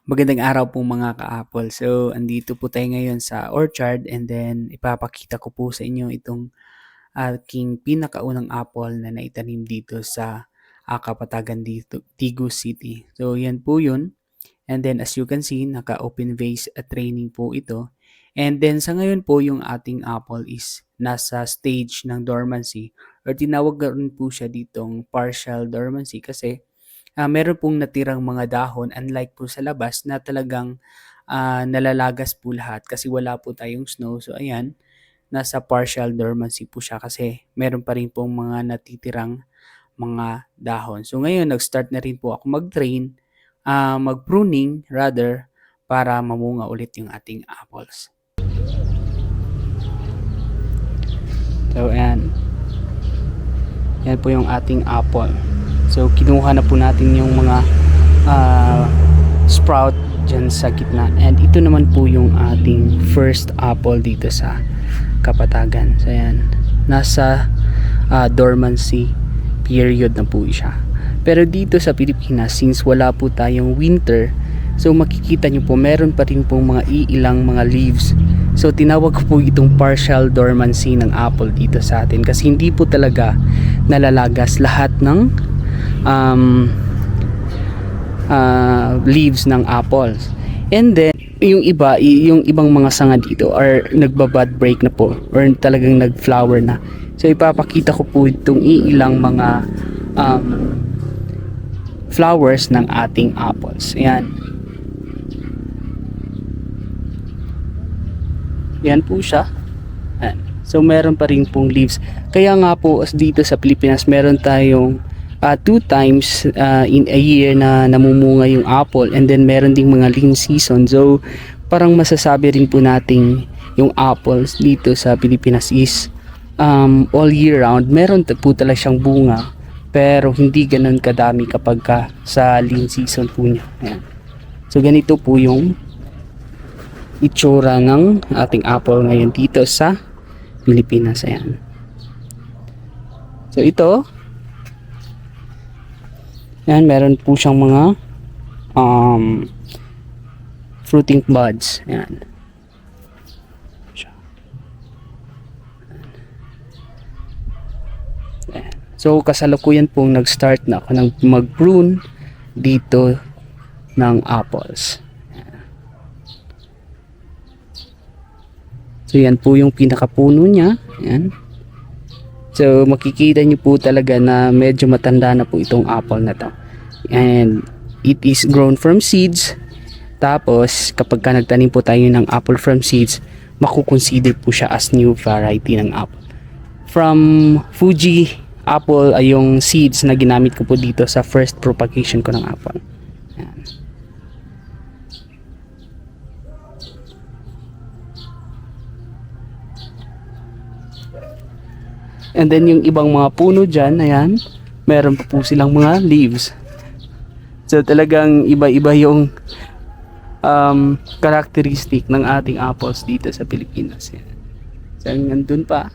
Magandang araw po mga ka-Apple. So, andito po tayo ngayon sa orchard and then ipapakita ko po sa inyo itong aking pinakaunang apple na naitanim dito sa Kapatagan dito, Tigu City. So, yan po yun. And then as you can see, naka-open vase training po ito. And then sa ngayon po, yung ating apple is nasa stage ng dormancy or tinawag rin po siya ditong partial dormancy kasi meron pong natirang mga dahon unlike po sa labas na talagang nalalagas po lahat kasi wala po tayong snow. So ayan, nasa partial dormancy po siya kasi meron pa rin pong mga natitirang mga dahon. So ngayon, nag-start na rin po ako mag-train, mag-pruning rather, para mamunga ulit yung ating apples. So ayan, yan po yung ating apple. So kinuha na po natin yung mga sprout dyan sa gitna. And ito naman po yung ating first apple dito sa Kapatagan. So ayan, nasa dormancy period na po siya. Pero dito sa Pilipinas, since wala po tayong winter, so makikita nyo po meron pa rin pong mga iilang mga leaves. So tinawag ko po itong partial dormancy ng apple dito sa atin kasi hindi po talaga nalalagas lahat ng leaves ng apples. And then yung ibang mga sanga dito are nagbabud break na po or talagang nagflower na. So ipapakita ko po itong iilang mga flowers ng ating apples. Ayan. Yan po siya. Ayan. So meron pa rin pong leaves. Kaya nga po dito sa Pilipinas meron tayong 2 times in a year na namumunga yung apple, and then meron ding mga lean season. So parang masasabi rin po nating yung apples dito sa Pilipinas is all year round. Meron po talaga siyang bunga pero hindi ganoon kadami kapag sa lean season po niya. Ayan. So ganito po yung itsura ng ating apple ngayon dito sa Pilipinas. Ayan. So ito, yan, meron po siyang mga fruiting buds. Yan. Yan. So kasalukuyan pong nag-start na ako ng mag-prune dito ng apples. Yan. So yan po yung pinakapuno niya. Yan. So makikita nyo po talaga na medyo matanda na po itong apple na to. And it is grown from seeds. Tapos kapag nagtanim po tayo ng apple from seeds, makukonsider po siya as new variety ng apple. From Fuji apple ay yung seeds na ginamit ko po dito sa first propagation ko ng apple. Ayan. And then yung ibang mga puno dyan, ayan, meron pa po silang mga leaves. So talagang iba-iba yung characteristic ng ating apples dito sa Pilipinas. Yan. So nandun pa.